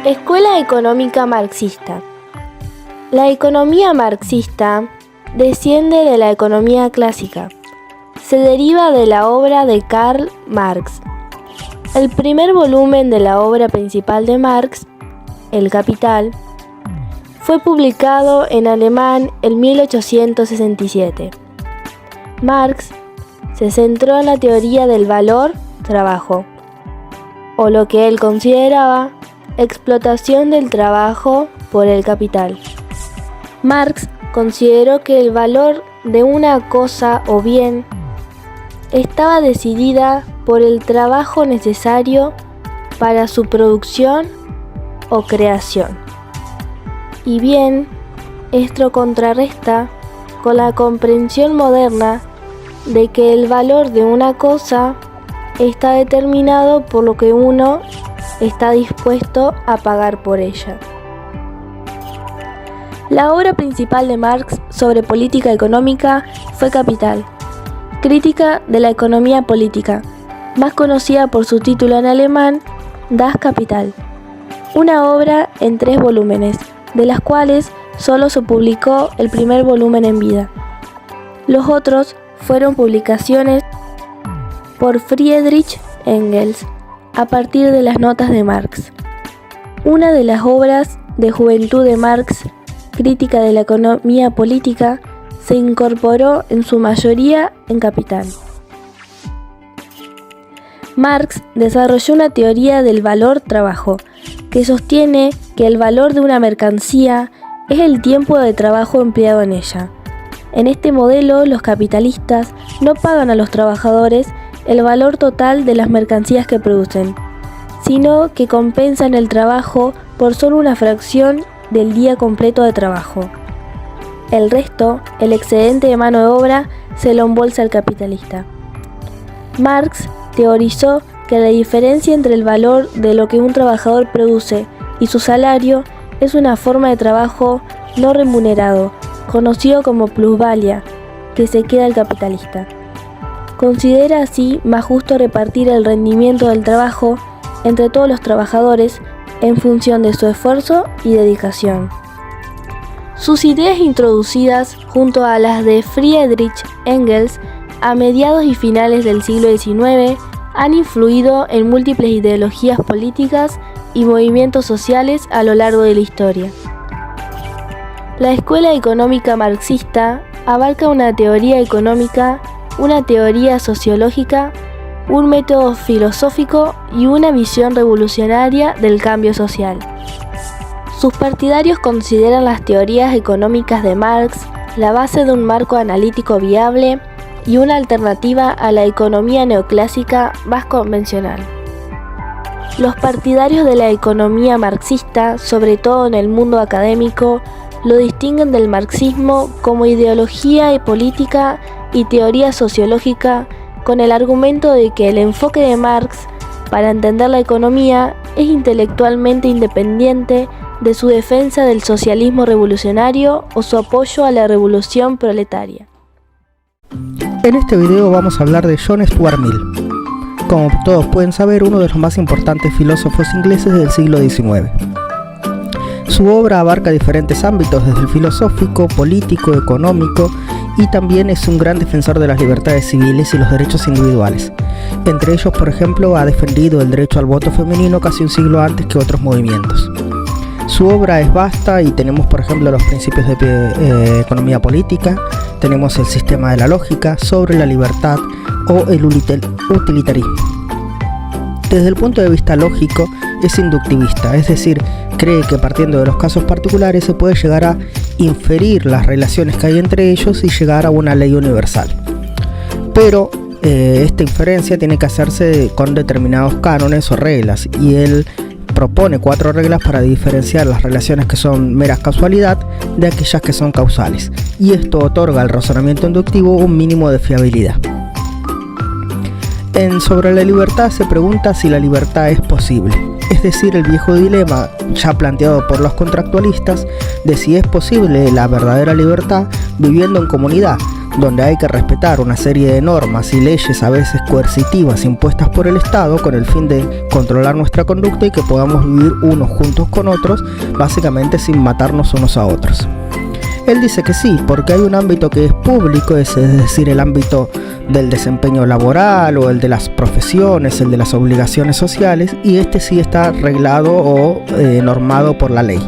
Escuela económica marxista. La economía marxista desciende de la economía clásica. Se deriva de la obra de Karl Marx. El primer volumen de la obra principal de Marx, El Capital, fue publicado en alemán en 1867. Marx se centró en la teoría del valor-trabajo, o lo que él consideraba explotación del trabajo por el capital. Marx consideró que el valor de una cosa o bien estaba decidida por el trabajo necesario para su producción o creación. Y bien, esto contrarresta con la comprensión moderna de que el valor de una cosa está determinado por lo que uno está dispuesto a pagar por ella. La obra principal de Marx sobre política económica fue Capital, crítica de la economía política, más conocida por su título en alemán, Das Kapital, una obra en 3 volúmenes, de las cuales solo se publicó el primer volumen en vida. Los otros fueron publicaciones por Friedrich Engels, a partir de las notas de Marx. Una de las obras de juventud de Marx, crítica de la economía política, se incorporó en su mayoría en Capital. Marx desarrolló una teoría del valor-trabajo, que sostiene que el valor de una mercancía es el tiempo de trabajo empleado en ella. En este modelo, los capitalistas no pagan a los trabajadores el valor total de las mercancías que producen, sino que compensan el trabajo por solo una fracción del día completo de trabajo. El resto, el excedente de mano de obra, se lo embolsa el capitalista. Marx teorizó que la diferencia entre el valor de lo que un trabajador produce y su salario es una forma de trabajo no remunerado, conocido como plusvalía, que se queda el capitalista. Considera así más justo repartir el rendimiento del trabajo entre todos los trabajadores en función de su esfuerzo y dedicación. Sus ideas introducidas junto a las de Friedrich Engels a mediados y finales del siglo XIX han influido en múltiples ideologías políticas y movimientos sociales a lo largo de la historia. La escuela económica marxista abarca una teoría económica, una teoría sociológica, un método filosófico y una visión revolucionaria del cambio social. Sus partidarios consideran las teorías económicas de Marx la base de un marco analítico viable y una alternativa a la economía neoclásica más convencional. Los partidarios de la economía marxista, sobre todo en el mundo académico, lo distinguen del marxismo como ideología y política y teoría sociológica, con el argumento de que el enfoque de Marx para entender la economía es intelectualmente independiente de su defensa del socialismo revolucionario o su apoyo a la revolución proletaria. En este video vamos a hablar de John Stuart Mill, como todos pueden saber, uno de los más importantes filósofos ingleses del siglo XIX. Su obra abarca diferentes ámbitos, desde el filosófico, político, económico, y también es un gran defensor de las libertades civiles y los derechos individuales. Entre ellos, por ejemplo, ha defendido el derecho al voto femenino casi un siglo antes que otros movimientos. Su obra es vasta y tenemos, por ejemplo, los principios de economía política, tenemos el sistema de la lógica, sobre la libertad o el utilitarismo. Desde el punto de vista lógico, es inductivista, es decir, cree que partiendo de los casos particulares se puede llegar a inferir las relaciones que hay entre ellos y llegar a una ley universal. Pero esta inferencia tiene que hacerse con determinados cánones o reglas, y él propone 4 reglas para diferenciar las relaciones que son meras casualidad de aquellas que son causales, y esto otorga al razonamiento inductivo un mínimo de fiabilidad. Sobre la libertad se pregunta si la libertad es posible, es decir, el viejo dilema ya planteado por los contractualistas de si es posible la verdadera libertad viviendo en comunidad, donde hay que respetar una serie de normas y leyes a veces coercitivas impuestas por el Estado con el fin de controlar nuestra conducta y que podamos vivir unos juntos con otros, básicamente sin matarnos unos a otros. Él dice que sí, porque hay un ámbito que es público, es decir, el ámbito del desempeño laboral o el de las profesiones, el de las obligaciones sociales, y este sí está reglado o normado por la ley.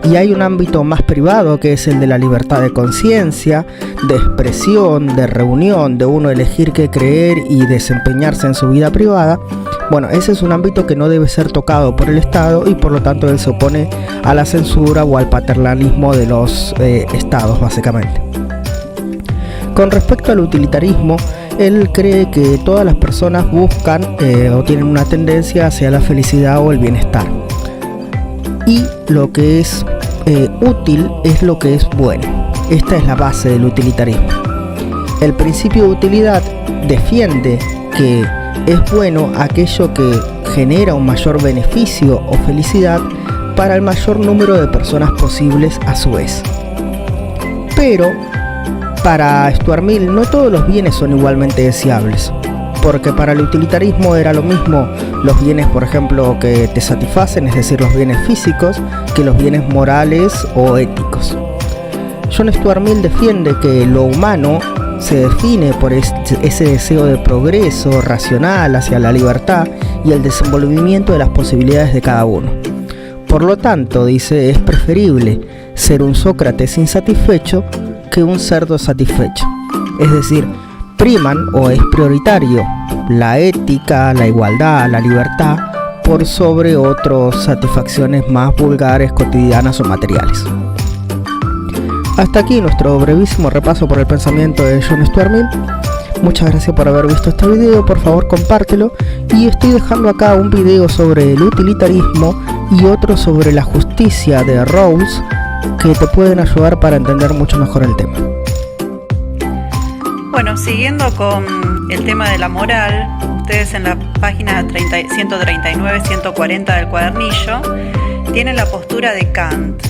Y hay un ámbito más privado que es el de la libertad de conciencia, de expresión, de reunión, de uno elegir qué creer y desempeñarse en su vida privada. Bueno, ese es un ámbito que no debe ser tocado por el Estado y por lo tanto él se opone a la censura o al paternalismo de los estados, básicamente. Con respecto al utilitarismo, él cree que todas las personas buscan o tienen una tendencia hacia la felicidad o el bienestar. Y lo que es útil es lo que es bueno. Esta es la base del utilitarismo. El principio de utilidad defiende que es bueno aquello que genera un mayor beneficio o felicidad para el mayor número de personas posibles a su vez. Pero para Stuart Mill no todos los bienes son igualmente deseables, porque para el utilitarismo era lo mismo los bienes, por ejemplo, que te satisfacen, es decir, los bienes físicos, que los bienes morales o éticos. John Stuart Mill defiende que lo humano se define por ese deseo de progreso racional hacia la libertad y el desenvolvimiento de las posibilidades de cada uno. Por lo tanto, dice, es preferible ser un Sócrates insatisfecho que un cerdo satisfecho. Es decir, priman o es prioritario la ética, la igualdad, la libertad por sobre otras satisfacciones más vulgares, cotidianas o materiales. Hasta aquí nuestro brevísimo repaso por el pensamiento de John Stuart Mill. Muchas gracias por haber visto este video, por favor compártelo, y estoy dejando acá un video sobre el utilitarismo y otro sobre la justicia de Rawls que te pueden ayudar para entender mucho mejor el tema. Bueno, siguiendo con el tema de la moral, ustedes en la página 139-140 del cuadernillo tienen la postura de Kant,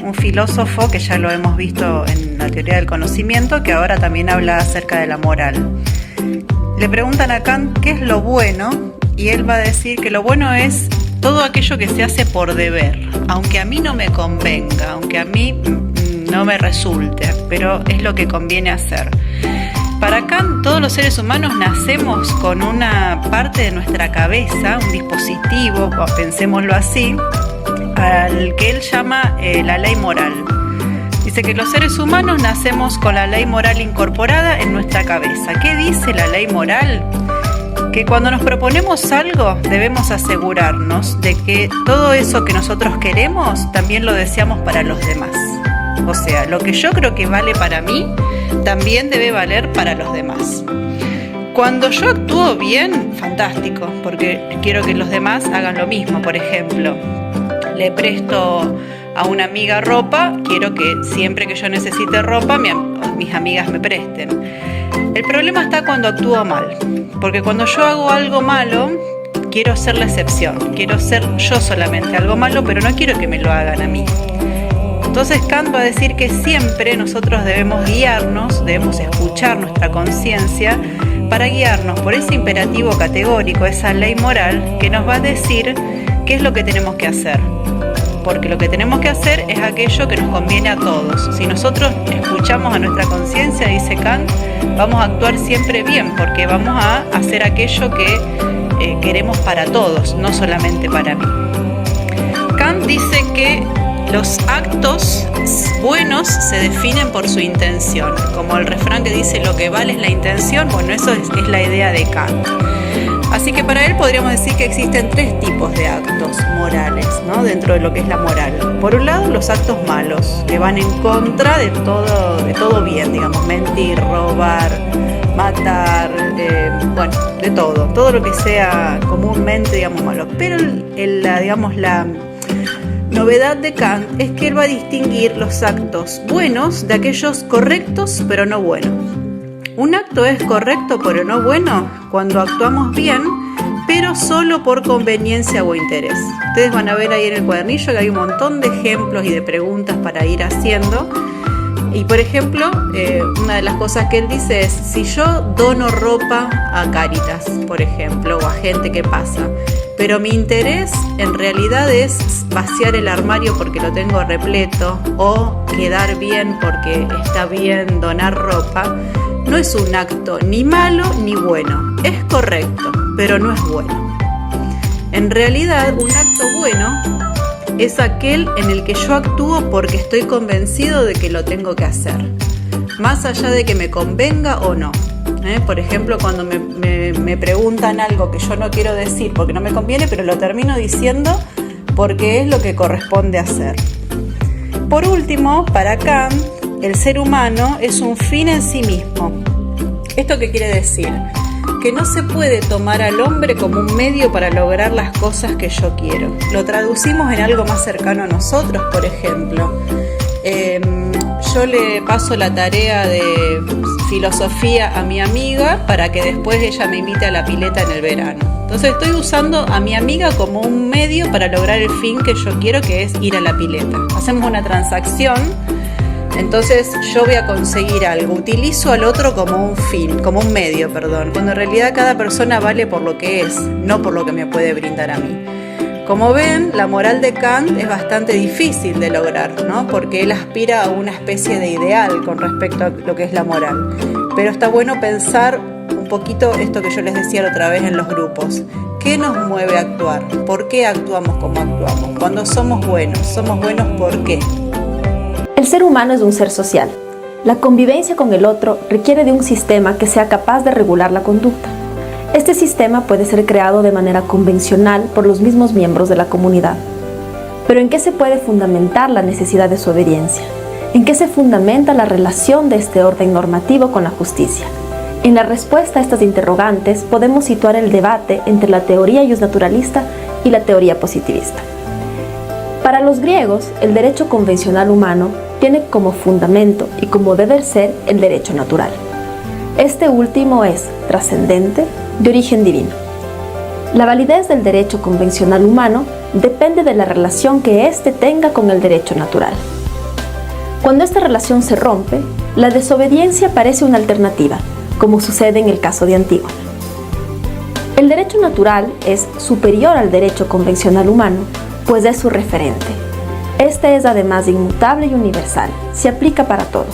un filósofo que ya lo hemos visto en la teoría del conocimiento, que ahora también habla acerca de la moral. Le preguntan a Kant qué es lo bueno y él va a decir que lo bueno es todo aquello que se hace por deber, aunque a mí no me convenga, aunque a mí no me resulte, pero es lo que conviene hacer. Para Kant, todos los seres humanos nacemos con una parte de nuestra cabeza, un dispositivo, pensémoslo así, al que él llama la ley moral. Dice que los seres humanos nacemos con la ley moral incorporada en nuestra cabeza. ¿Qué dice la ley moral? Que cuando nos proponemos algo debemos asegurarnos de que todo eso que nosotros queremos también lo deseamos para los demás. O sea, lo que yo creo que vale para mí también debe valer para los demás. Cuando yo actúo bien, fantástico, porque quiero que los demás hagan lo mismo. Por ejemplo, le presto a una amiga ropa, quiero que siempre que yo necesite ropa, mis amigas me presten. El problema está cuando actúo mal, porque cuando yo hago algo malo, quiero ser la excepción, quiero ser yo solamente algo malo, pero no quiero que me lo hagan a mí. Entonces Kant va a decir que siempre nosotros debemos guiarnos, debemos escuchar nuestra conciencia para guiarnos por ese imperativo categórico, esa ley moral que nos va a decir qué es lo que tenemos que hacer. Porque lo que tenemos que hacer es aquello que nos conviene a todos. Si nosotros escuchamos a nuestra conciencia, dice Kant, vamos a actuar siempre bien, porque vamos a hacer aquello que queremos para todos, no solamente para mí. Kant dice que los actos buenos se definen por su intención. Como el refrán que dice lo que vale es la intención, bueno, eso es la idea de Kant. Así que para él podríamos decir que existen tres tipos de actos morales, ¿no? Dentro de lo que es la moral. Por un lado, los actos malos, que van en contra de todo bien, digamos, mentir, robar, matar, de todo lo que sea comúnmente, digamos, malo. Pero la novedad de Kant es que él va a distinguir los actos buenos de aquellos correctos pero no buenos. Un acto es correcto pero no bueno cuando actuamos bien, pero solo por conveniencia o interés. Ustedes van a ver ahí en el cuadernillo que hay un montón de ejemplos y de preguntas para ir haciendo Y por ejemplo, una de las cosas que él dice es, si yo dono ropa a Cáritas, por ejemplo, o a gente que pasa, pero mi interés en realidad es vaciar el armario porque lo tengo repleto o quedar bien porque está bien donar ropa, no es un acto ni malo ni bueno, es correcto, pero no es bueno. En realidad, un acto bueno es aquel en el que yo actúo porque estoy convencido de que lo tengo que hacer, más allá de que me convenga o no. Por ejemplo, cuando me preguntan algo que yo no quiero decir porque no me conviene, pero lo termino diciendo porque es lo que corresponde hacer. Por último, para Kant, el ser humano es un fin en sí mismo. ¿Esto qué quiere decir? Que no se puede tomar al hombre como un medio para lograr las cosas que yo quiero. Lo traducimos en algo más cercano a nosotros, por ejemplo. Yo le paso la tarea de filosofía a mi amiga para que después ella me invite a la pileta en el verano. Entonces estoy usando a mi amiga como un medio para lograr el fin que yo quiero, que es ir a la pileta. Hacemos una transacción. Entonces yo voy a conseguir algo, utilizo al otro como un fin, como un medio, cuando en realidad cada persona vale por lo que es, no por lo que me puede brindar a mí. Como ven, la moral de Kant es bastante difícil de lograr, ¿no? Porque él aspira a una especie de ideal con respecto a lo que es la moral. Pero está bueno pensar un poquito esto que yo les decía la otra vez en los grupos. ¿Qué nos mueve a actuar? ¿Por qué actuamos como actuamos? Cuando somos buenos ¿por qué? El ser humano es un ser social. La convivencia con el otro requiere de un sistema que sea capaz de regular la conducta. Este sistema puede ser creado de manera convencional por los mismos miembros de la comunidad. Pero ¿en qué se puede fundamentar la necesidad de su obediencia? ¿En qué se fundamenta la relación de este orden normativo con la justicia? En la respuesta a estas interrogantes podemos situar el debate entre la teoría justnaturalista y la teoría positivista. Para los griegos, el derecho convencional humano tiene como fundamento y como deber ser el derecho natural. Este último es trascendente, de origen divino. La validez del derecho convencional humano depende de la relación que éste tenga con el derecho natural. Cuando esta relación se rompe, la desobediencia parece una alternativa, como sucede en el caso de Antígona. El derecho natural es superior al derecho convencional humano, pues es su referente. Este es además inmutable y universal, se aplica para todos.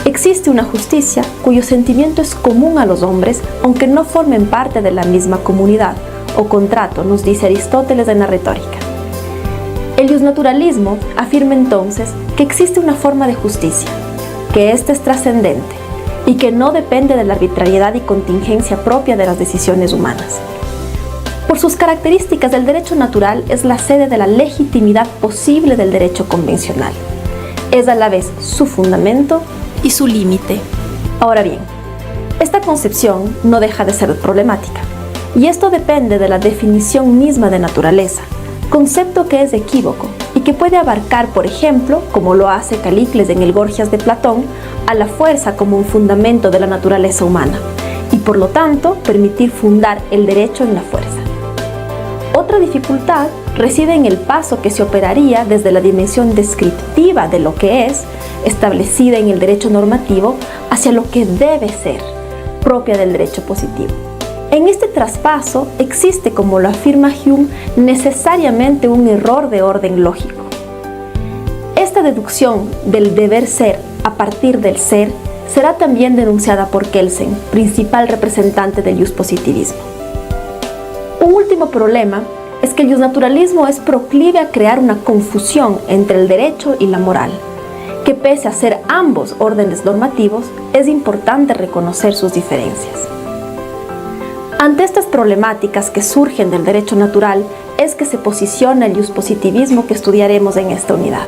Existe una justicia cuyo sentimiento es común a los hombres, aunque no formen parte de la misma comunidad o contrato, nos dice Aristóteles en la Retórica. El justnaturalismo afirma entonces que existe una forma de justicia, que ésta es trascendente y que no depende de la arbitrariedad y contingencia propia de las decisiones humanas. Por sus características, el derecho natural es la sede de la legitimidad posible del derecho convencional. Es a la vez su fundamento y su límite. Ahora bien, esta concepción no deja de ser problemática, y esto depende de la definición misma de naturaleza, concepto que es equívoco y que puede abarcar, por ejemplo, como lo hace Calícles en el Gorgias de Platón, a la fuerza como un fundamento de la naturaleza humana, y por lo tanto permitir fundar el derecho en la fuerza. Otra dificultad reside en el paso que se operaría desde la dimensión descriptiva de lo que es, establecida en el derecho normativo, hacia lo que debe ser, propia del derecho positivo. En este traspaso existe, como lo afirma Hume, necesariamente un error de orden lógico. Esta deducción del deber ser a partir del ser será también denunciada por Kelsen, principal representante del positivismo. Un último problema es que el justnaturalismo es proclive a crear una confusión entre el derecho y la moral, que pese a ser ambos órdenes normativos, es importante reconocer sus diferencias. Ante estas problemáticas que surgen del derecho natural, es que se posiciona el positivismo que estudiaremos en esta unidad.